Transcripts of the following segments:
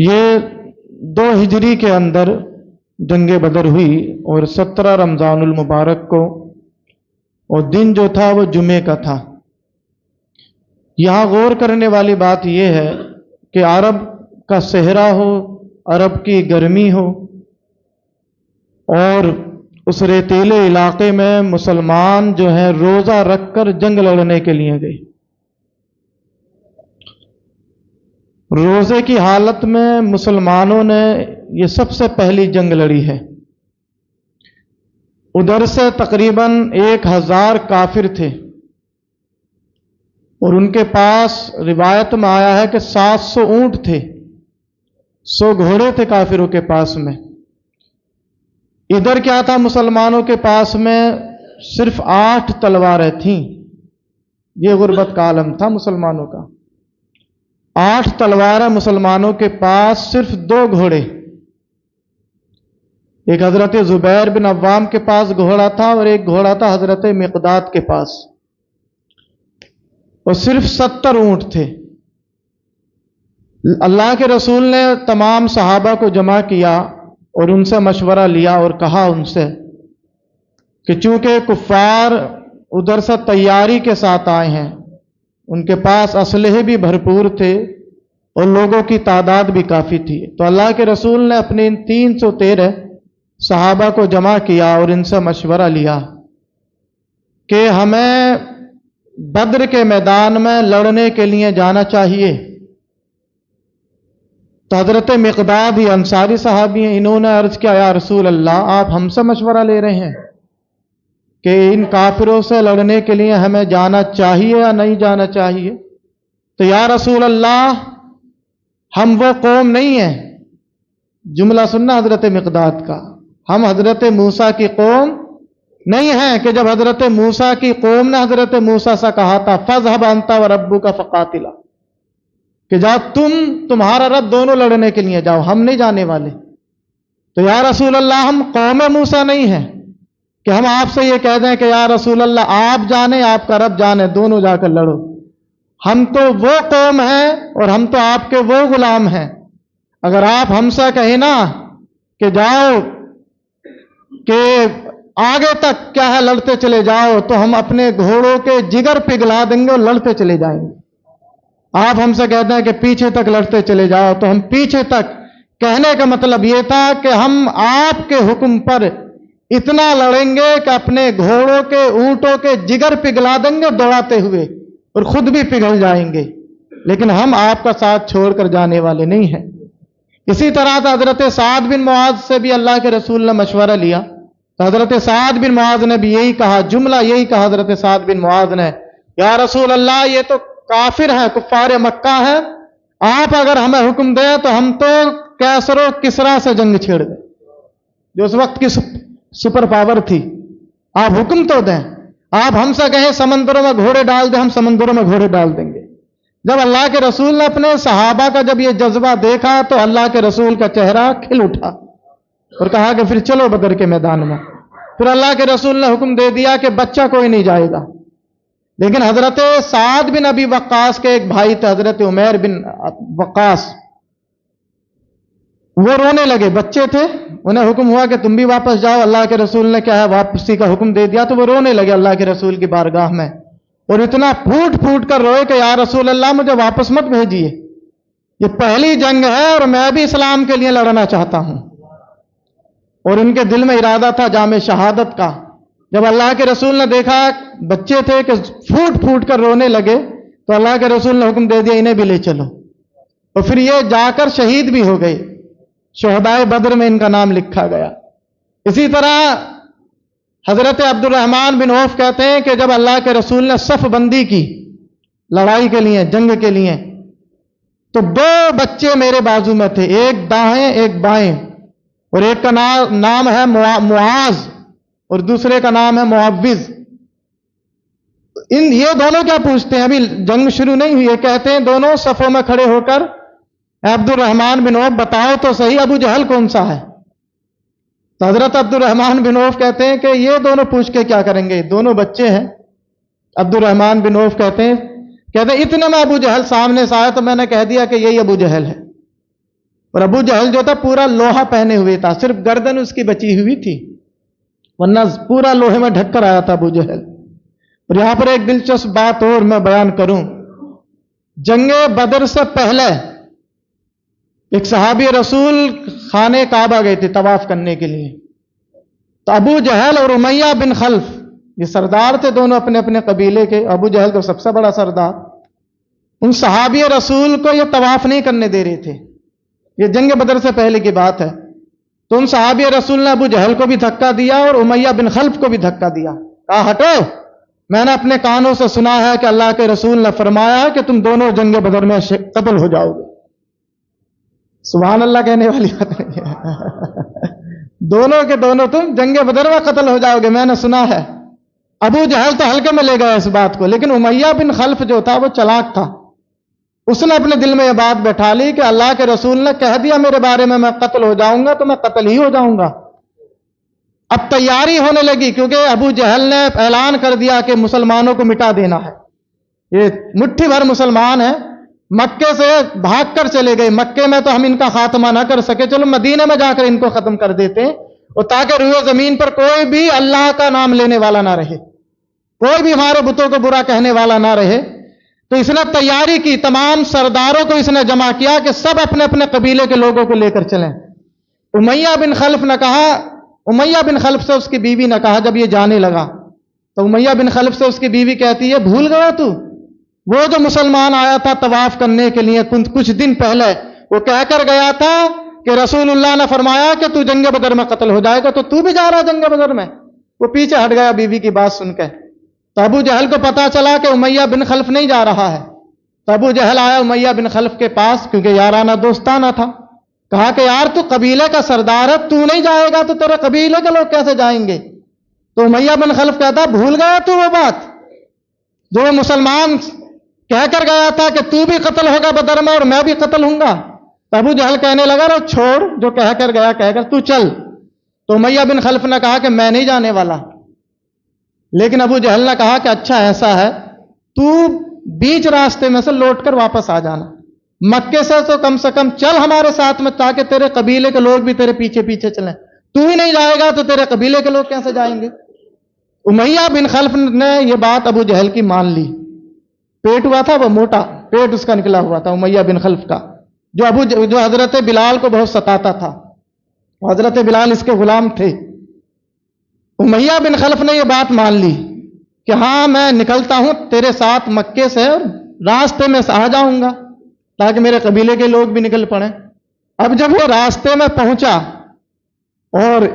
یہ 2 ہجری کے اندر جنگ بدر ہوئی اور 17 رمضان المبارک کو، اور دن جو تھا وہ جمعے کا تھا۔ یہاں غور کرنے والی بات یہ ہے کہ عرب کا صحرا ہو، عرب کی گرمی ہو، اور اس ریتیلے علاقے میں مسلمان جو ہیں روزہ رکھ کر جنگ لڑنے کے لیے گئے۔ روزے کی حالت میں مسلمانوں نے یہ سب سے پہلی جنگ لڑی ہے۔ ادھر سے تقریباً 1000 کافر تھے، اور ان کے پاس روایت میں آیا ہے کہ 700 اونٹ تھے، 100 گھوڑے تھے کافروں کے پاس میں۔ ادھر کیا تھا مسلمانوں کے پاس میں؟ صرف 8 تلواریں تھیں۔ یہ غربت کا عالم تھا مسلمانوں کا۔ 8 تلواریں مسلمانوں کے پاس، صرف 2 گھوڑے۔ ایک حضرت زبیر بن عوام کے پاس گھوڑا تھا، اور ایک گھوڑا تھا حضرت مقداد کے پاس، اور صرف 70 اونٹ تھے۔ اللہ کے رسول نے تمام صحابہ کو جمع کیا اور ان سے مشورہ لیا، اور کہا ان سے کہ چونکہ کفار ادھر سے تیاری کے ساتھ آئے ہیں، ان کے پاس اسلحے بھی بھرپور تھے اور لوگوں کی تعداد بھی کافی تھی، تو اللہ کے رسول نے اپنے ان 313 صحابہ کو جمع کیا اور ان سے مشورہ لیا کہ ہمیں بدر کے میدان میں لڑنے کے لیے جانا چاہیے۔ تو حضرت مقداد ہی انصاری صحابی ہیں، انہوں نے عرض کیا یا رسول اللہ، آپ ہم سے مشورہ لے رہے ہیں کہ ان کافروں سے لڑنے کے لیے ہمیں جانا چاہیے یا نہیں جانا چاہیے؟ تو یا رسول اللہ، ہم وہ قوم نہیں ہیں، جملہ سننا حضرت مقداد کا، ہم حضرت موسیٰ کی قوم نہیں ہیں کہ جب حضرت موسیٰ کی قوم نے حضرت موسیٰ سے کہا تھا فَاذْهَبْ أَنْتَ وَرَبُّكَ فَقَاتِلَا، کہ جاؤ تمہارا رب دونوں لڑنے کے لیے جاؤ، ہم نہیں جانے والے۔ تو یا رسول اللہ، ہم قوم موسیٰ نہیں ہیں کہ ہم آپ سے یہ کہہ دیں کہ یا رسول اللہ آپ جانے، آپ کا رب جانے، دونوں جا کر لڑو۔ ہم تو وہ قوم ہیں اور ہم تو آپ کے وہ غلام ہیں۔ اگر آپ ہم سے کہیں نا کہ جاؤ، کہ آگے تک کیا ہے لڑتے چلے جاؤ، تو ہم اپنے گھوڑوں کے جگر پگھلا دیں گے اور لڑتے چلے جائیں گے۔ آپ ہم سے کہتے ہیں کہ پیچھے تک لڑتے چلے جاؤ، تو ہم پیچھے تک، کہنے کا مطلب یہ تھا کہ ہم آپ کے حکم پر اتنا لڑیں گے کہ اپنے گھوڑوں کے، اونٹوں کے جگر پگھلا دیں گے دوڑاتے ہوئے، اور خود بھی پگھل جائیں گے، لیکن ہم آپ کا ساتھ چھوڑ کر جانے والے نہیں ہیں۔ اسی طرح سے حضرت سعد بن معاذ سے بھی اللہ کے رسول نے مشورہ لیا، تو حضرت سعد بن معاذ نے بھی یہی کہا، جملہ یہی کہا حضرت سعد بن معاذ نے، یا رسول اللہ، یہ تو کافر ہیں، کفار مکہ ہیں، آپ اگر ہمیں حکم دیں تو ہم تو کیسر و کسرا سے جنگ چھیڑ دیں، جو اس وقت کی سپر پاور تھی۔ آپ حکم تو دیں، آپ ہم سے کہیں سمندروں میں گھوڑے ڈال دیں، ہم سمندروں میں گھوڑے ڈال دیں گے۔ جب اللہ کے رسول نے اپنے صحابہ کا جب یہ جذبہ دیکھا تو اللہ کے رسول کا چہرہ کھل اٹھا اور کہا کہ پھر چلو بدر کے میدان میں۔ پھر اللہ کے رسول نے حکم دے دیا کہ بچہ کوئی نہیں جائے گا، لیکن حضرت سعد بن ابی وقاص کے ایک بھائی تھے حضرت عمیر بن وقاص، وہ رونے لگے، بچے تھے، انہیں حکم ہوا کہ تم بھی واپس جاؤ، اللہ کے رسول نے کیا ہے واپسی کا حکم دے دیا، تو وہ رونے لگے اللہ کے رسول کی بارگاہ میں، اور اتنا پھوٹ پھوٹ کر روئے کہ یا رسول اللہ مجھے واپس مت بھیجیے، یہ پہلی جنگ ہے اور میں بھی اسلام کے لیے لڑنا چاہتا ہوں۔ اور ان کے دل میں ارادہ تھا جام شہادت کا۔ جب اللہ کے رسول نے دیکھا بچے تھے کہ پھوٹ پھوٹ کر رونے لگے، تو اللہ کے رسول نے حکم دے دیا انہیں بھی لے چلو، اور پھر یہ جا کر شہید بھی ہو گئے، شہدائے بدر میں ان کا نام لکھا گیا۔ اسی طرح حضرت عبد الرحمن بن عوف کہتے ہیں کہ جب اللہ کے رسول نے صف بندی کی لڑائی کے لیے، جنگ کے لیے، تو 2 بچے میرے بازو میں تھے، ایک دائیں ایک بائیں، اور ایک کا نام ہے معاذ اور دوسرے کا نام ہے معوذ۔ یہ دونوں کیا پوچھتے ہیں، ابھی جنگ شروع نہیں ہوئی ہے، کہتے ہیں دونوں صفوں میں کھڑے ہو کر عبد الرحمن بن عوف بتاؤ تو صحیح ابو جہل کون سا ہے؟ تو حضرت عبد الرحمن بن عوف کہتے ہیں کہ یہ دونوں پوچھ کے کیا کریں گے، دونوں بچے ہیں۔ عبد الرحمن بن عوف کہتے ہیں اتنے میں ابو جہل سامنے سے آیا تو میں نے کہہ دیا کہ یہی ابو جہل ہے۔ اور ابو جہل جو تھا پورا لوہا پہنے ہوئے تھا، صرف گردن اس کی بچی ہوئی تھی، ورنہ پورا لوہے میں ڈھک کر آیا تھا ابو جہل۔ اور یہاں پر ایک دلچسپ بات اور میں بیان کروں، جنگ بدر سے پہلے ایک صحابی رسول خانہ کعبہ گئے تھے طواف کرنے کے لیے، تو ابو جہل اور امیہ بن خلف، یہ سردار تھے دونوں اپنے اپنے قبیلے کے، ابو جہل تو سب سے بڑا سردار، ان صحابی رسول کو یہ طواف نہیں کرنے دے رہے تھے، یہ جنگ بدر سے پہلے کی بات ہے۔ تو ان صحابی رسول نے ابو جہل کو بھی دھکا دیا اور امیہ بن خلف کو بھی دھکا دیا، کہا ہٹو، میں نے اپنے کانوں سے سنا ہے کہ اللہ کے رسول نے فرمایا کہ تم دونوں جنگ بدر میں قتل ہو جاؤ گے۔ سبحان اللہ کہنے والی بات نہیں ہے، دونوں کے دونوں تم جنگ بدر میں قتل ہو جاؤ گے، میں نے سنا ہے۔ ابو جہل تو ہلکے میں لے گیا اس بات کو، لیکن امیہ بن خلف جو تھا وہ چلاک تھا، اس نے اپنے دل میں یہ بات بٹھا لی کہ اللہ کے رسول نے کہہ دیا میرے بارے میں قتل ہو جاؤں گا تو میں قتل ہی ہو جاؤں گا۔ اب تیاری ہونے لگی، کیونکہ ابو جہل نے اعلان کر دیا کہ مسلمانوں کو مٹا دینا ہے، یہ مٹھی بھر مسلمان ہیں، مکے سے بھاگ کر چلے گئے، مکے میں تو ہم ان کا خاتمہ نہ کر سکے، چلو مدینے میں جا کر ان کو ختم کر دیتے ہیں، اور تاکہ روئے زمین پر کوئی بھی اللہ کا نام لینے والا نہ رہے، کوئی بھی ہمارے بتوں کو برا کہنے والا نہ رہے۔ تو اس نے تیاری کی، تمام سرداروں کو اس نے جمع کیا کہ سب اپنے اپنے قبیلے کے لوگوں کو لے کر چلیں۔ امیہ بن خلف نے کہا، امیہ بن خلف سے اس کی بیوی نے کہا جب یہ جانے لگا، تو امیہ بن خلف سے اس کی بیوی کہتی ہے بھول گیا تو وہ جو مسلمان آیا تھا طواف کرنے کے لیے کچھ دن پہلے، وہ کہہ کر گیا تھا کہ رسول اللہ نے فرمایا کہ تو جنگ بدر میں قتل ہو جائے گا، تو بھی جا رہا جنگ بدر میں؟ وہ پیچھے ہٹ گیا بیوی کی بات سن کے۔ تو ابو جہل کو پتا چلا کہ امیہ بن خلف نہیں جا رہا ہے، تو ابو جہل آیا امیہ بن خلف کے پاس، کیونکہ یارانہ دوستانہ تھا، کہا کہ یار تو قبیلے کا سردار ہے، تو نہیں جائے گا تو تیرے قبیلے کے لوگ کیسے جائیں گے؟ تو امیہ بن خلف کہتا بھول گیا تو وہ بات جو مسلمان کہہ کر گیا تھا کہ تو بھی قتل ہوگا بدر میں اور میں بھی قتل ہوں گا؟ تو ابو جہل کہنے لگا رو چھوڑ، جو کہہ کر گیا کہہ کر، تو چل۔ تو امیہ بن خلف نے کہا کہ میں نہیں جانے والا، لیکن ابو جہل نے کہا کہ اچھا ایسا ہے، تو بیچ راستے میں سے لوٹ کر واپس آ جانا، مکے سے تو کم سے کم چل ہمارے ساتھ میں، تاکہ تیرے قبیلے کے لوگ بھی تیرے پیچھے پیچھے چلیں، تو ہی نہیں جائے گا تو تیرے قبیلے کے لوگ کیسے جائیں گے؟ امیہ بن خلف نے یہ بات ابو جہل کی مان لی، پیٹ ہوا تھا وہ موٹا، پیٹ اس کا نکلا ہوا تھا امیہ بن خلف کا، جو حضرت بلال کو بہت ستاتا تھا، حضرت بلال اس کے غلام تھے۔ امیہ بن خلف نے یہ بات مان لی کہ ہاں میں نکلتا ہوں تیرے ساتھ مکے سے، اور راستے میں سے آ جاؤں گا تاکہ میرے قبیلے کے لوگ بھی نکل پڑیں۔ اب جب وہ راستے میں پہنچا اور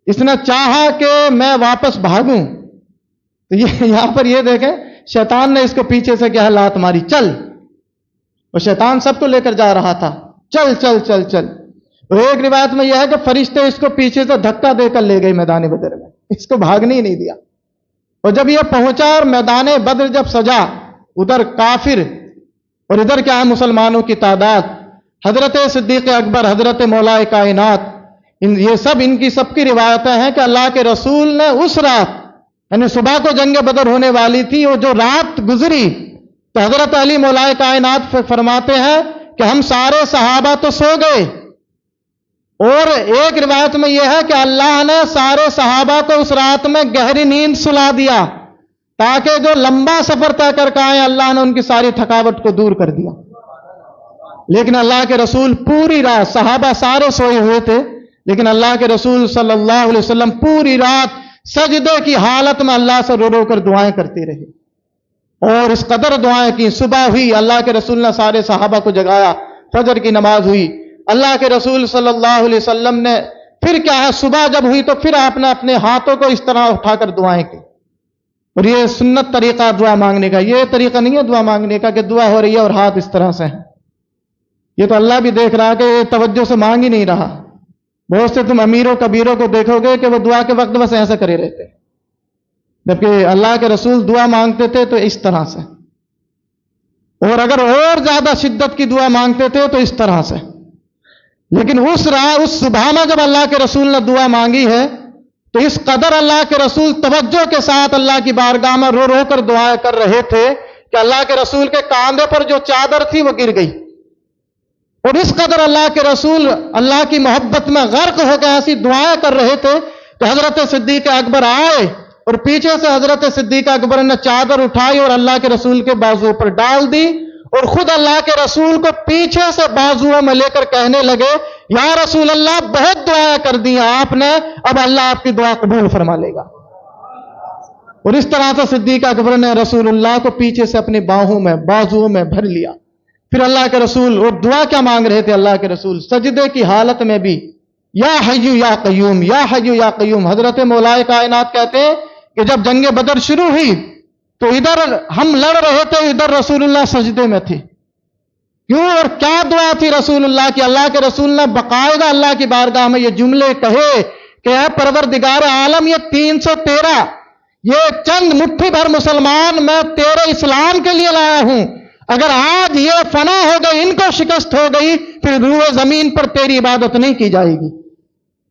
اس نے چاہا کہ میں واپس بھاگوں، تو یہاں پر یہ دیکھیں شیطان نے اس کو پیچھے سے کیا لات ماری، چل، اور شیطان سب کو لے کر جا رہا تھا، چل چل چل چل۔ اور ایک روایت میں یہ ہے کہ فرشتے اس کو پیچھے سے دھکا دے کر لے گئے میدان بدر میں، اس کو بھاگنے ہی نہیں دیا۔ اور جب یہ پہنچا اور میدان بدر جب سجا، ادھر کافر اور ادھر کیا ہے مسلمانوں کی تعداد، حضرت صدیق اکبر، حضرت مولا کائنات، یہ سب ان کی سب کی روایتیں ہیں کہ اللہ کے رسول نے اس رات، یعنی صبح کو جنگ بدر ہونے والی تھی، وہ جو رات گزری تو حضرت علی مولا کائنات فرماتے ہیں کہ ہم سارے صحابہ تو سو گئے، اور ایک روایت میں یہ ہے کہ اللہ نے سارے صحابہ کو اس رات میں گہری نیند سلا دیا، تاکہ جو لمبا سفر طے کر کے آئے اللہ نے ان کی ساری تھکاوٹ کو دور کر دیا۔ لیکن اللہ کے رسول پوری رات، صحابہ سارے سوئے ہوئے تھے، لیکن اللہ کے رسول صلی اللہ علیہ وسلم پوری رات سجدے کی حالت میں اللہ سے رو رو کر دعائیں کرتے رہے، اور اس قدر دعائیں کی، صبح ہوئی اللہ کے رسول نے سارے صحابہ کو جگایا، فجر کی نماز ہوئی، اللہ کے رسول صلی اللہ علیہ وسلم نے پھر کیا ہے صبح جب ہوئی تو پھر آپ نے اپنے ہاتھوں کو اس طرح اٹھا کر دعائیں کی۔ اور یہ سنت طریقہ دعا مانگنے کا، یہ طریقہ نہیں ہے دعا مانگنے کا کہ دعا ہو رہی ہے اور ہاتھ اس طرح سے ہیں، یہ تو اللہ بھی دیکھ رہا کہ یہ توجہ سے مانگ ہی نہیں رہا۔ بہت سے تم امیروں کبیروں کو دیکھو گے کہ وہ دعا کے وقت بس ایسے کرے رہتے، جبکہ اللہ کے رسول دعا مانگتے تھے تو اس طرح سے، اور اگر اور زیادہ شدت کی دعا مانگتے تھے تو اس طرح سے۔ لیکن اس صبح میں جب اللہ کے رسول نے دعا مانگی ہے تو اس قدر اللہ کے رسول توجہ کے ساتھ اللہ کی بارگاہ میں رو رو کر دعائیں کر رہے تھے کہ اللہ کے رسول کے کاندھے پر جو چادر تھی وہ گر گئی، اور اس قدر اللہ کے رسول اللہ کی محبت میں غرق ہو کے ایسی دعائیں کر رہے تھے کہ حضرت صدیق اکبر آئے اور پیچھے سے حضرت صدیق اکبر نے چادر اٹھائی اور اللہ کے رسول کے بازو پر ڈال دی، اور خود اللہ کے رسول کو پیچھے سے بازوؤں میں لے کر کہنے لگے، یا رسول اللہ بہت دعائیں کر دی آپ نے، اب اللہ آپ کی دعا قبول فرما لے گا۔ اور اس طرح سے صدیق اکبر نے رسول اللہ کو پیچھے سے اپنی باہوں میں بازوؤں میں بھر لیا۔ پھر اللہ کے رسول اور دعا کیا مانگ رہے تھے اللہ کے رسول؟ سجدے کی حالت میں بھی یا حی یا قیوم، یا حی یا قیوم۔ حضرت مولا کائنات کہتے ہیں کہ جب جنگ بدر شروع ہوئی تو ادھر ہم لڑ رہے تھے، ادھر رسول اللہ سجدے میں تھے۔ کیوں اور کیا دعا تھی رسول اللہ کی؟ اللہ کے رسول نے باقاعدہ اللہ کی بارگاہ میں یہ جملے کہے کہ اے پروردگار عالم، یہ 313 یہ چند مٹھی بھر مسلمان میں تیرے اسلام کے لیے لایا ہوں، اگر آج یہ فنا ہو گئی، ان کو شکست ہو گئی، پھر روئے زمین پر تیری عبادت نہیں کی جائے گی۔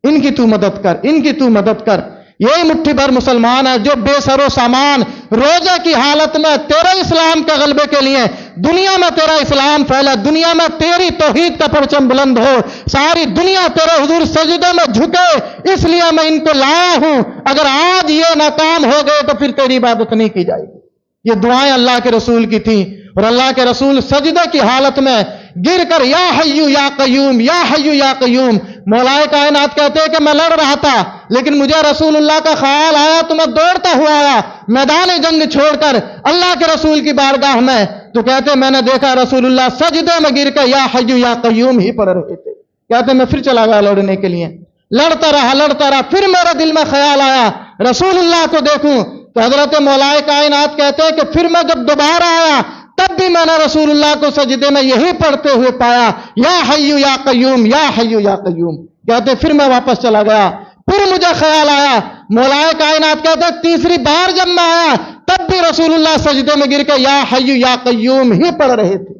ان کی تو مدد کر، ان کی تو مدد کر۔ یہی مٹھی بھر مسلمان ہے جو بے سر و سامان روزے کی حالت میں تیرے اسلام کے غلبے کے لیے دنیا میں تیرا اسلام پھیلا، دنیا میں تیری توحید کا پرچم بلند ہو، ساری دنیا تیرے حضور سجدے میں جھکے، اس لیے میں ان کو لایا ہوں۔ اگر آج یہ ناکام ہو گئے تو پھر تیری عبادت نہیں کی جائے گی۔ یہ دعائیں اللہ کے رسول کی تھیں، اور اللہ کے رسول سجدہ کی حالت میں گر کر یا حیو یا قیوم، یا حیو یا قیوم۔ مولا کائنات کہتے ہیں کہ میں لڑ رہا تھا لیکن مجھے رسول اللہ کا خیال آیا تو میں دوڑتا ہوا آیا میدان جنگ چھوڑ کر اللہ کے رسول کی بارگاہ میں، تو کہتے میں نے دیکھا رسول اللہ سجدے میں گر کر یا حیو یا قیوم ہی پڑھ رہے تھے۔ کہتے میں پھر چلا گیا لڑنے کے لیے، لڑتا رہا، پھر میرے دل میں خیال آیا رسول اللہ کو دیکھوں، تو حضرت مولا کائنات کہتے ہیں کہ پھر میں جب دوبارہ آیا تب بھی میں نے رسول اللہ کو سجدے میں یہی پڑھتے ہوئے پایا، یا حیو یا قیوم، یا حیو یا قیوم۔ کہتے پھر میں واپس چلا گیا، پھر مجھے خیال آیا، مولا کائنات کہتے تیسری بار جب میں آیا تب بھی رسول اللہ سجدے میں گر کے یا حیو یا قیوم ہی پڑھ رہے تھے۔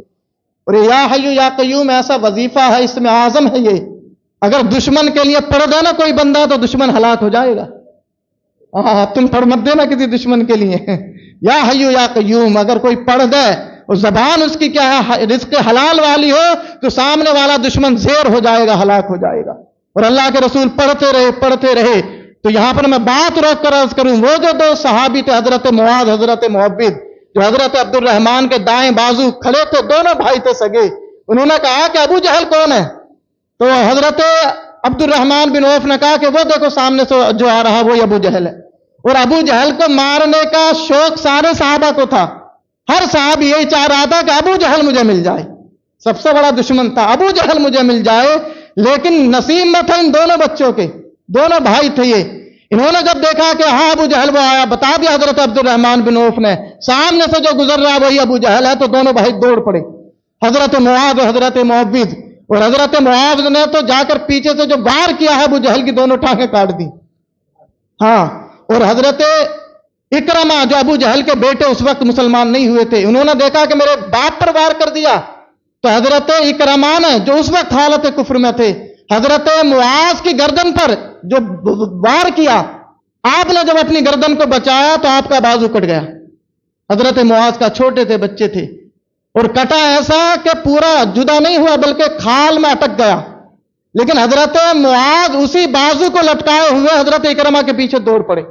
اور یہ یا حیو یا قیوم ایسا وظیفہ ہے، اس میں اعظم ہے یہ، اگر دشمن کے لیے پڑھ دے نا کوئی بندہ تو دشمن ہلاک ہو جائے گا۔ تم پڑھ مت دینا کسی دشمن کے لیے، یا حیو یا قیوم اگر کوئی پڑھ دے اور زبان اس کی کیا ہے رزق حلال والی ہو تو سامنے والا دشمن زیر ہو جائے گا، ہلاک ہو جائے گا۔ اور اللہ کے رسول پڑھتے رہے۔ تو یہاں پر میں بات روک کر عرض کروں، وہ جو دو صحابی تھے حضرت معاذ حضرت معبد، جو حضرت عبد الرحمن کے دائیں بازو کھڑے تھے، دونوں بھائی تھے سگے، انہوں نے کہا کہ ابو جہل کون ہے؟ تو حضرت عبد الرحمن بن عوف نے کہا کہ وہ دیکھو سامنے سے جو آ رہا وہ ابو جہل ہے۔ اور ابو جہل کو مارنے کا شوق سارے صحابہ کو تھا، ہر صحابی یہی چاہ رہا تھا کہ ابو جہل مجھے مل جائے، سب سے بڑا دشمن تھا ابو جہل مجھے مل جائے، لیکن نصیب میں تھا ان دونوں بچوں کے، دونوں بھائی تھے یہ۔ انہوں نے جب دیکھا کہ ہاں ابو جہل وہ آیا، بتا دیا حضرت عبد الرحمن بن عوف نے سامنے سے جو گزر رہا وہی ابو جہل ہے، تو دونوں بھائی دوڑ پڑے، حضرت معاذ اور حضرت معبد۔ اور حضرت معاذ نے تو جا کر پیچھے سے جو وار کیا ہے ابو جہل کی دونوں ٹانگیں کاٹ دی۔ ہاں، اور حضرت اکرمہ جو ابو جہل کے بیٹے اس وقت مسلمان نہیں ہوئے تھے، انہوں نے دیکھا کہ میرے باپ پر وار کر دیا، تو حضرت اکرمہ نے جو اس وقت حالت کفر میں تھے حضرت معاذ کی گردن پر جو وار کیا، آپ نے جب اپنی گردن کو بچایا تو آپ کا بازو کٹ گیا۔ حضرت معاذ کا چھوٹے تھے، بچے تھے، اور کٹا ایسا کہ پورا جدا نہیں ہوا بلکہ کھال میں اٹک گیا۔ لیکن حضرت معاذ اسی بازو کو لٹکائے ہوئے حضرت اکرمہ کے پیچھے دوڑ پڑے۔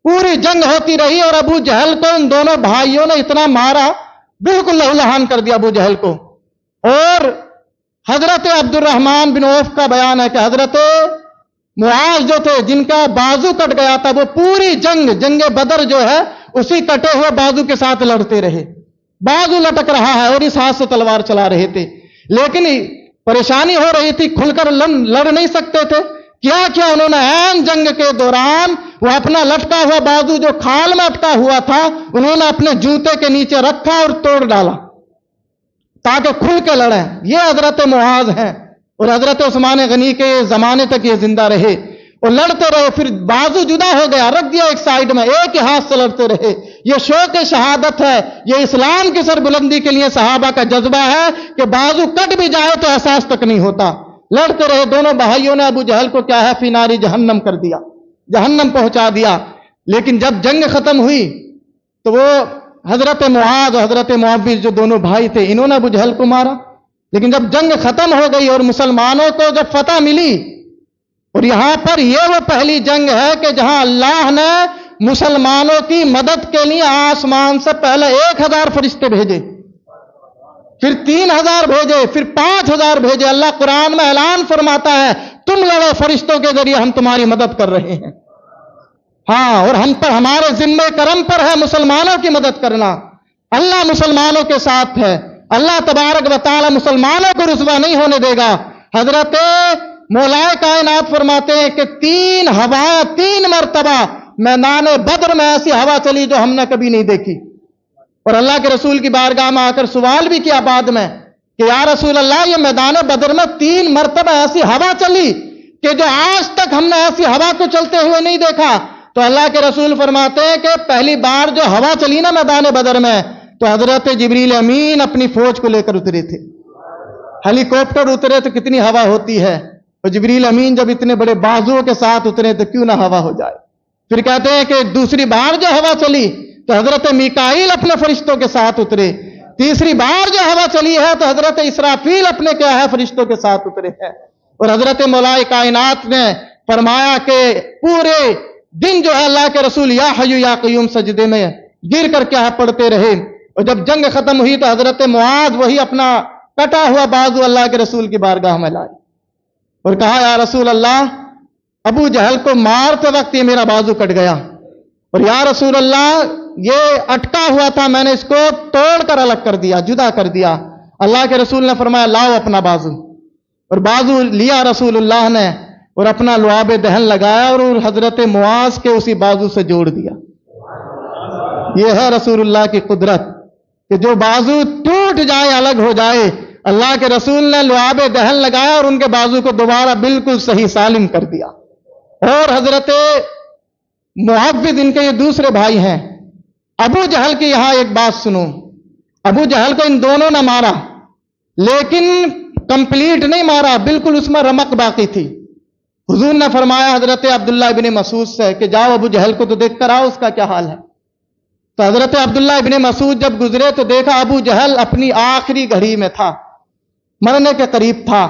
پوری جنگ ہوتی رہی اور ابو جہل کو ان دونوں بھائیوں نے اتنا مارا، بالکل لہولہان کر دیا ابو جہل کو۔ اور حضرت عبد الرحمن بن عوف کا بیان ہے کہ حضرت معاذ جو تھے جن کا بازو کٹ گیا تھا، وہ پوری جنگ بدر جو ہے اسی کٹے ہوئے بازو کے ساتھ لڑتے رہے، بازو لٹک رہا ہے اور اس ہاتھ سے تلوار چلا رہے تھے، لیکن پریشانی ہو رہی تھی، کھل کر لڑ نہیں سکتے تھے۔ کیا انہوں نے عین جنگ کے دوران وہ اپنا لٹکا ہوا بازو جو کھال میں اٹکا ہوا تھا انہوں نے اپنے جوتے کے نیچے رکھا اور توڑ ڈالا تاکہ کھل کے لڑیں۔ یہ حضرت معاذ ہیں، اور حضرت عثمان غنی کے زمانے تک یہ زندہ رہے اور لڑتے رہے، پھر بازو جدا ہو گیا، رکھ دیا ایک سائیڈ میں، ایک ہی ہاتھ سے لڑتے رہے۔ یہ شوق شہادت ہے، یہ اسلام کی سربلندی کے لیے صحابہ کا جذبہ ہے کہ بازو کٹ بھی جائے تو احساس تک نہیں ہوتا۔ لڑتے رہے دونوں بھائیوں نے ابو جہل کو کیا ہے فی ناری جہنم کر دیا، جہنم پہنچا دیا۔ لیکن جب جنگ ختم ہوئی تو وہ حضرت معاذ اور حضرت معبد جو دونوں بھائی تھے، انہوں نے ابو جہل کو مارا، لیکن جب جنگ ختم ہو گئی اور مسلمانوں کو جب فتح ملی، اور یہاں پر یہ وہ پہلی جنگ ہے کہ جہاں اللہ نے مسلمانوں کی مدد کے لیے آسمان سے پہلے 1000 فرشتے بھیجے، پھر 3000 بھیجے، پھر 5000 بھیجے۔ اللہ قرآن میں اعلان فرماتا ہے تم لڑو، فرشتوں کے ذریعے ہم تمہاری مدد کر رہے ہیں۔ ہاں، اور ہم پر، ہمارے ذمہ کرم پر ہے مسلمانوں کی مدد کرنا۔ اللہ مسلمانوں کے ساتھ ہے، اللہ تبارک و تعالی مسلمانوں کو رسوا نہیں ہونے دے گا۔ حضرت مولا کائنات فرماتے ہیں کہ 3 ہوائیں 3 مرتبہ میدان بدر میں ایسی ہوا چلی جو ہم نے کبھی نہیں دیکھی، اور اللہ کے رسول کی بارگاہ میں آ کر سوال بھی کیا بعد میں کہ یا رسول اللہ، یہ میدان بدر میں 3 مرتبہ ایسی ہوا چلی کہ جو آج تک ہم نے ایسی ہوا کو چلتے ہوئے نہیں دیکھا۔ تو اللہ کے رسول فرماتے ہیں کہ پہلی بار جو ہوا چلی نا میدان بدر میں، تو حضرت جبریل امین اپنی فوج کو لے کر اترے تھے۔ ہیلی کاپٹر اترے تو کتنی ہوا ہوتی ہے، اور جبریل امین جب اتنے بڑے بازوؤں کے ساتھ اترے تو کیوں نہ ہوا ہو جائے۔ پھر کہتے ہیں کہ دوسری بار جو ہوا چلی تو حضرت میکائیل اپنے فرشتوں کے ساتھ اترے۔ تیسری بار جو ہوا چلی ہے تو حضرت اسرافیل اپنے کیا ہے فرشتوں کے ساتھ اترے ہیں۔ اور حضرت مولا کائنات نے فرمایا کہ پورے دن جو ہے اللہ کے رسول یا حی یا قیوم سجدے میں گر کر کیا پڑھتے رہے، اور جب جنگ ختم ہوئی تو حضرت معاذ وہی اپنا کٹا ہوا بازو اللہ کے رسول کی بارگاہ میں لائے اور کہا یا رسول اللہ، ابو جہل کو مارتے وقت یہ میرا بازو کٹ گیا، اور یا رسول اللہ یہ اٹکا ہوا تھا، میں نے اس کو توڑ کر الگ کر دیا، جدا کر دیا۔ اللہ کے رسول نے فرمایا لاؤ اپنا بازو، اور بازو لیا رسول اللہ نے اور اپنا لعاب دہن لگایا اور حضرت معاذ کے اسی بازو سے جوڑ دیا۔ یہ ہے رسول اللہ کی قدرت کہ جو بازو ٹوٹ جائے، الگ ہو جائے، اللہ کے رسول نے لعاب دہن لگایا اور ان کے بازو کو دوبارہ بالکل صحیح سالم کر دیا۔ اور حضرت معوذ ان کے یہ دوسرے بھائی ہیں۔ ابو جہل کی یہاں ایک بات سنو، ابو جہل کو ان دونوں نے مارا لیکن کمپلیٹ نہیں مارا، بالکل اس میں رمق باقی تھی۔ حضور نے فرمایا حضرت عبداللہ ابن مسعود سے کہ جاؤ ابو جہل کو تو دیکھ کر آؤ، اس کا کیا حال ہے۔ تو حضرت عبداللہ ابن مسعود جب گزرے تو دیکھا ابو جہل اپنی آخری گھڑی میں تھا، مرنے کے قریب تھا۔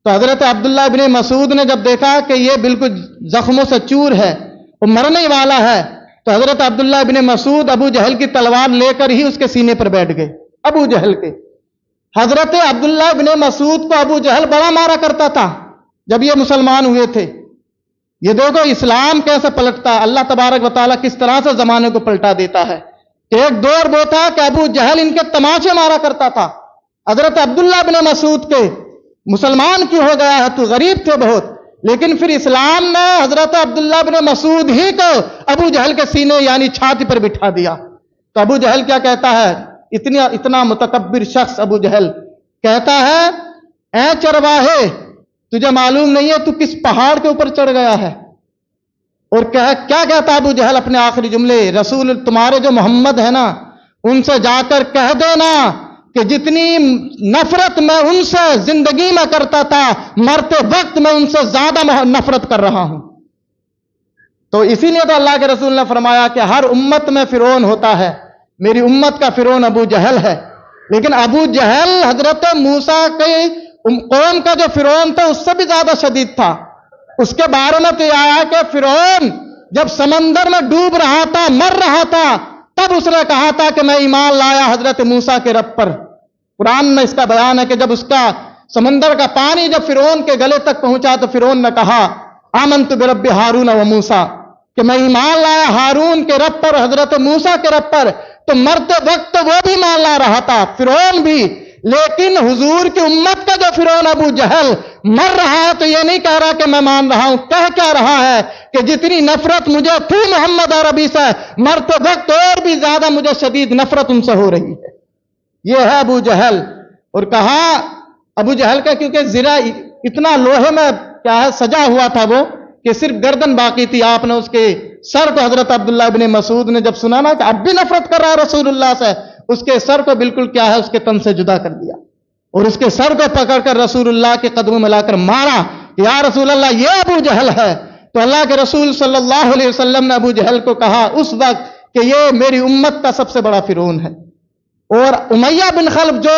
تو حضرت عبداللہ ابن مسعود نے جب دیکھا کہ یہ بالکل زخموں سے چور ہے، وہ مرنے والا ہے، تو حضرت عبداللہ ابن مسعود ابو جہل کی تلوار لے کر ہی اس کے سینے پر بیٹھ گئے، ابو جہل کے۔ حضرت عبداللہ ابن مسعود کو ابو جہل بڑا مارا کرتا تھا جب یہ مسلمان ہوئے تھے۔ یہ دیکھو اسلام کیسے پلٹتا ہے، اللہ تبارک و تعالیٰ کس طرح سے زمانے کو پلٹا دیتا ہے۔ ایک دور وہ تھا کہ ابو جہل ان کے تماچے مارا کرتا تھا حضرت عبداللہ ابن مسعود کے، مسلمان کیوں ہو گیا ہے، تو غریب تھے بہت، لیکن پھر اسلام نے حضرت عبداللہ ابن مسعود ہی کو ابو جہل کے سینے یعنی چھاتی پر بٹھا دیا۔ تو ابو جہل کیا کہتا ہے، اتنا متکبر شخص ابو جہل کہتا ہے اے چرواہے، تجھے معلوم نہیں ہے تو کس پہاڑ کے اوپر چڑھ گیا ہے۔ اور کیا کہتا ابو جہل اپنے آخری جملے، رسول تمہارے جو محمد ہے نا، ان سے جا کر کہہ دینا کہ جتنی نفرت میں ان سے زندگی میں کرتا تھا، مرتے وقت میں ان سے زیادہ نفرت کر رہا ہوں۔ تو اسی لیے تو اللہ کے رسول نے فرمایا کہ ہر امت میں فرعون ہوتا ہے، میری امت کا فرعون ابو جہل ہے۔ لیکن ابو جہل حضرت موسیٰ کے قوم کا جو فرعون تھا اس سے بھی زیادہ شدید تھا۔ اس کے بارے میں تو یہ آیا کہ فرعون جب سمندر میں ڈوب رہا تھا، مر رہا تھا، تب اس نے کہا تھا کہ میں ایمان لایا حضرت موسیٰ کے رب پر۔ قرآن میں اس کا بیان ہے کہ جب اس کا سمندر کا پانی جب فرعون کے گلے تک پہنچا تو فرعون نے کہا آمنت برب ہارون و موسیٰ، کہ میں ایمان لایا ہارون کے رب پر، حضرت موسیٰ کے رب پر۔ تو مرتے وقت تو وہ بھی مان لا رہا تھا، فرعون بھی، لیکن حضور کی امت کا جو فرعون ابو جہل مر رہا ہے تو یہ نہیں کہہ رہا کہ میں مان رہا ہوں، کہہ کیا رہا ہے کہ جتنی نفرت مجھے تھی محمد عربی سے، مرتے وقت اور بھی زیادہ مجھے شدید نفرت ان سے ہو رہی ہے۔ یہ ہے ابو جہل۔ اور کہا ابو جہل کا کیونکہ زرہ اتنا لوہے میں کیا ہے سجا ہوا تھا وہ کہ صرف گردن باقی تھی، آپ نے اس کے سر کو حضرت عبداللہ ابن مسعود نے جب سنا نا کہ اب بھی نفرت کر رہا ہے رسول اللہ سے، اس کے سر کو بالکل کیا ہے اس کے تن سے جدا کر دیا اور اس کے سر کو پکڑ کر رسول اللہ کے قدموں میں لا کر مارا، یا رسول اللہ یہ ابو جہل ہے۔ تو اللہ کے رسول صلی اللہ علیہ وسلم نے ابو جہل کو کہا اس وقت کہ یہ میری امت کا سب سے بڑا فرعون ہے۔ اور امیہ بن خلف جو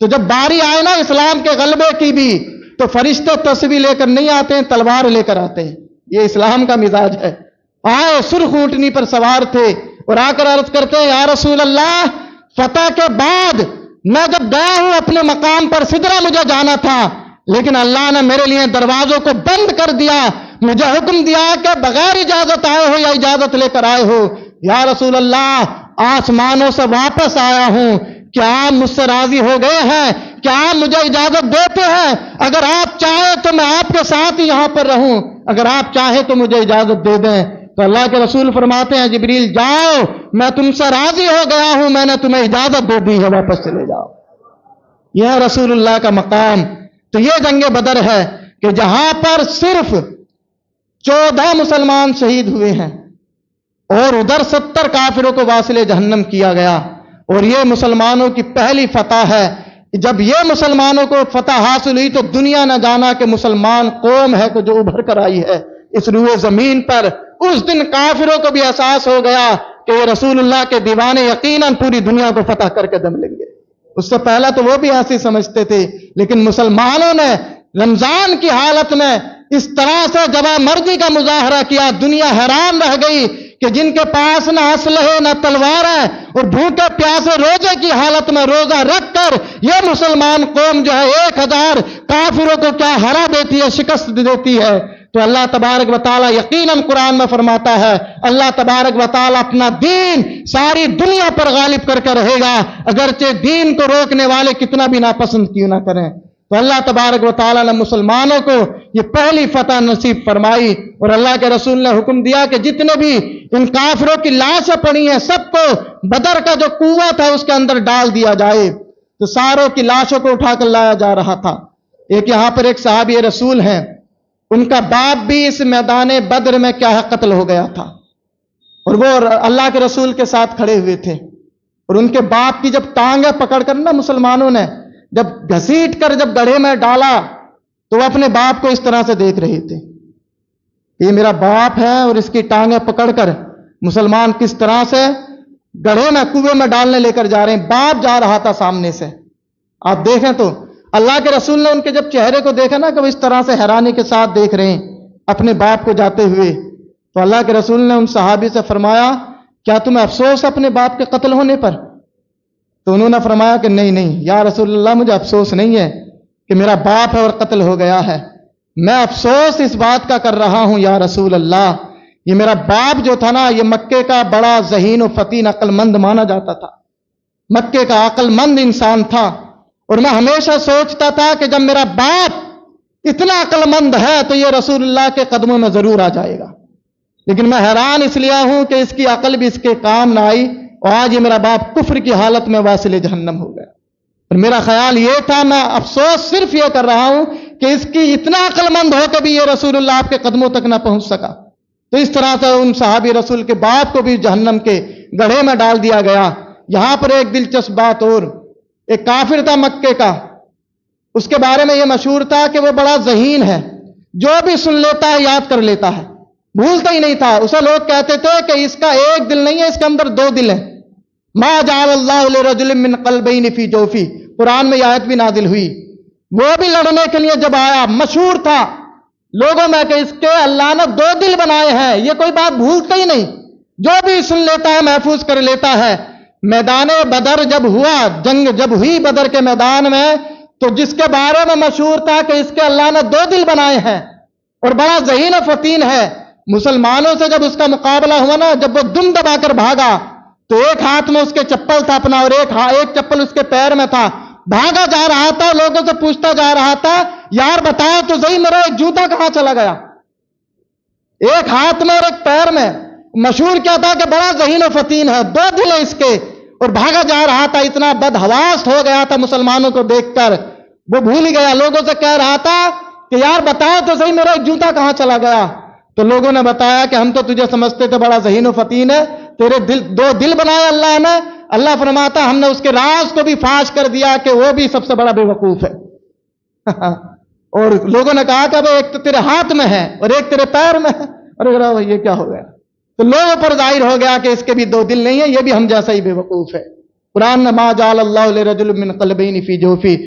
تو جب باری آئے نا اسلام کے غلبے کی بھی تو فرشتے تسبیح لے کر نہیں آتے ہیں، تلوار لے کر آتے ہیں. یہ اسلام کا مزاج ہے. آئے سرخ اونٹنی پر سوار تھے اور آ کر عرض کرتے ہیں یا رسول اللہ، فتح کے بعد میں جب گیا ہوں اپنے مقام پر سدرہ مجھے جانا تھا، لیکن اللہ نے میرے لیے دروازوں کو بند کر دیا. مجھے حکم دیا کہ بغیر اجازت آئے ہو یا اجازت لے کر آئے ہو. یا رسول اللہ، آسمانوں سے واپس آیا ہوں، کیا آپ مجھ سے راضی ہو گئے ہیں؟ کیا آپ مجھے اجازت دیتے ہیں؟ اگر آپ چاہیں تو میں آپ کے ساتھ ہی یہاں پر رہوں، اگر آپ چاہیں تو مجھے اجازت دے دیں. تو اللہ کے رسول فرماتے ہیں جبریل جاؤ، میں تم سے راضی ہو گیا ہوں، میں نے تمہیں اجازت دے دی ہے، واپس چلے جاؤ. یہ رسول اللہ کا مقام. تو یہ جنگ بدر ہے کہ جہاں پر صرف 14 مسلمان شہید ہوئے ہیں اور ادھر 70 کافروں کو واصل جہنم کیا گیا. اور یہ مسلمانوں کی پہلی فتح ہے. جب یہ مسلمانوں کو فتح حاصل ہوئی تو دنیا نہ جانا کہ مسلمان قوم ہے کہ جو ابھر کر آئی ہے اس روئے زمین پر. اس دن کافروں کو بھی احساس ہو گیا کہ یہ رسول اللہ کے دیوانے یقیناً پوری دنیا کو فتح کر کے دم لیں گے. اس سے پہلا تو وہ بھی ایسے سمجھتے تھے، لیکن مسلمانوں نے رمضان کی حالت میں اس طرح سے جبا مرضی کا مظاہرہ کیا، دنیا حیران رہ گئی کہ جن کے پاس نہ اسلحے نہ تلوار ہے اور بھوکے پیاسے روزے کی حالت میں روزہ رکھ کر یہ مسلمان قوم جو ہے 1000 کافروں کو کیا ہرا دیتی ہے، شکست دیتی ہے. تو اللہ تبارک و تعالیٰ یقیناً قرآن میں فرماتا ہے اللہ تبارک و تعالیٰ اپنا دین ساری دنیا پر غالب کر کے رہے گا، اگرچہ دین کو روکنے والے کتنا بھی ناپسند کیوں نہ کریں. تو اللہ تبارک و تعالیٰ نے مسلمانوں کو یہ پہلی فتح نصیب فرمائی. اور اللہ کے رسول نے حکم دیا کہ جتنے بھی ان کافروں کی لاشیں پڑی ہیں سب کو بدر کا جو قوت ہے اس کے اندر ڈال دیا جائے. تو ساروں کی لاشوں کو اٹھا کر لایا جا رہا تھا. ایک یہاں پر ایک صحابی رسول ہیں، ان کا باپ بھی اس میدان بدر میں کیا ہے قتل ہو گیا تھا، اور وہ اللہ کے رسول کے ساتھ کھڑے ہوئے تھے. اور ان کے باپ کی جب ٹانگیں پکڑ کر نا مسلمانوں نے جب گھسیٹ کر جب گڑھے میں ڈالا تو وہ اپنے باپ کو اس طرح سے دیکھ رہے تھے، یہ میرا باپ ہے اور اس کی ٹانگیں پکڑ کر مسلمان کس طرح سے گڑھے میں کنویں میں ڈالنے لے کر جا رہے ہیں. باپ جا رہا تھا سامنے سے. آپ دیکھیں تو اللہ کے رسول نے ان کے جب چہرے کو دیکھا نا کہ وہ اس طرح سے حیرانی کے ساتھ دیکھ رہے ہیں اپنے باپ کو جاتے ہوئے، تو اللہ کے رسول نے ان صحابی سے فرمایا کیا تمہیں افسوس اپنے باپ کے قتل ہونے پر؟ تو انہوں نے فرمایا کہ نہیں نہیں یا رسول اللہ، مجھے افسوس نہیں ہے کہ میرا باپ ہے اور قتل ہو گیا ہے، میں افسوس اس بات کا کر رہا ہوں یا رسول اللہ، یہ میرا باپ جو تھا نا یہ مکے کا بڑا ذہین و فطین عقل مند مانا جاتا تھا، مکے کا عقل مند انسان تھا. اور میں ہمیشہ سوچتا تھا کہ جب میرا باپ اتنا عقل مند ہے تو یہ رسول اللہ کے قدموں میں ضرور آ جائے گا. لیکن میں حیران اس لیے ہوں کہ اس کی عقل بھی اس کے کام نہ آئی اور آج یہ میرا باپ کفر کی حالت میں واصل جہنم ہو گیا. اور میرا خیال یہ تھا، میں افسوس صرف یہ کر رہا ہوں کہ اس کی اتنا عقل مند ہو کہ بھی یہ رسول اللہ آپ کے قدموں تک نہ پہنچ سکا. تو اس طرح سے ان صحابی رسول کے باپ کو بھی جہنم کے گڑھے میں ڈال دیا گیا. یہاں پر ایک دلچسپ بات اور، ایک کافر تھا مکے کا، اس کے بارے میں یہ مشہور تھا کہ وہ بڑا ذہین ہے، جو بھی سن لیتا ہے یاد کر لیتا ہے، بھولتا ہی نہیں تھا. اسے لوگ کہتے تھے کہ اس کا ایک دل نہیں ہے، اس کے اندر 2 دل ہیں. ما جعل اللہ لرجل من قلبین فی جوفی، قرآن میں یہ آیت بھی نازل ہوئی. وہ بھی لڑنے کے لیے جب آیا مشہور تھا لوگوں میں کہ اس کے اللہ نے 2 دل بنائے ہیں، یہ کوئی بات بھولتا ہی نہیں، جو بھی سن لیتا ہے محفوظ کر لیتا ہے. میدان بدر جب ہوا، جنگ جب ہوئی بدر کے میدان میں، تو جس کے بارے میں مشہور تھا کہ اس کے اللہ نے 2 دل بنائے ہیں اور بڑا ذہین و فطین ہے، مسلمانوں سے جب اس کا مقابلہ ہوا نا، جب وہ دم دبا کر بھاگا تو ایک ہاتھ میں اس کے چپل تھا اپنا اور ایک چپل اس کے پیر میں تھا، بھاگا جا رہا تھا، لوگوں سے پوچھتا جا رہا تھا یار بتاؤ تو صحیح میرا ایک جوتا کہاں چلا گیا، ایک ہاتھ میں اور ایک پیر میں. مشہور کیا تھا کہ بڑا ذہین و فطین ہے، 2 دل ہے اس کے، اور بھاگا جا رہا تھا. اتنا بدحواس ہو گیا تھا مسلمانوں کو دیکھ کر، وہ بھول گیا، لوگوں سے کہہ رہا تھا کہ یار بتاؤ تو صحیح میرا ایک جوتا کہاں چلا گیا. تو لوگوں نے بتایا کہ ہم تو تجھے سمجھتے تھے بڑا ذہین و فطین ہے، تیرے 2 دل بنایا اللہ نے. اللہ فرماتا ہم نے اس کے راز کو بھی فاش کر دیا کہ وہ بھی سب سے بڑا بے وقوف ہے. اور لوگوں نے کہا کہ ایک تو تیرے ہاتھ میں ہے اور ایک تیرے پیر میں ہے، اور یہ کیا ہو گیا. تو لوگوں پر ظاہر ہو گیا کہ اس کے بھی 2 دل نہیں ہیں، یہ بھی ہم جیسا ہی بے وقوف ہے. قرآن میں ما جعل اللہ لرجل من قلبین فی جوفی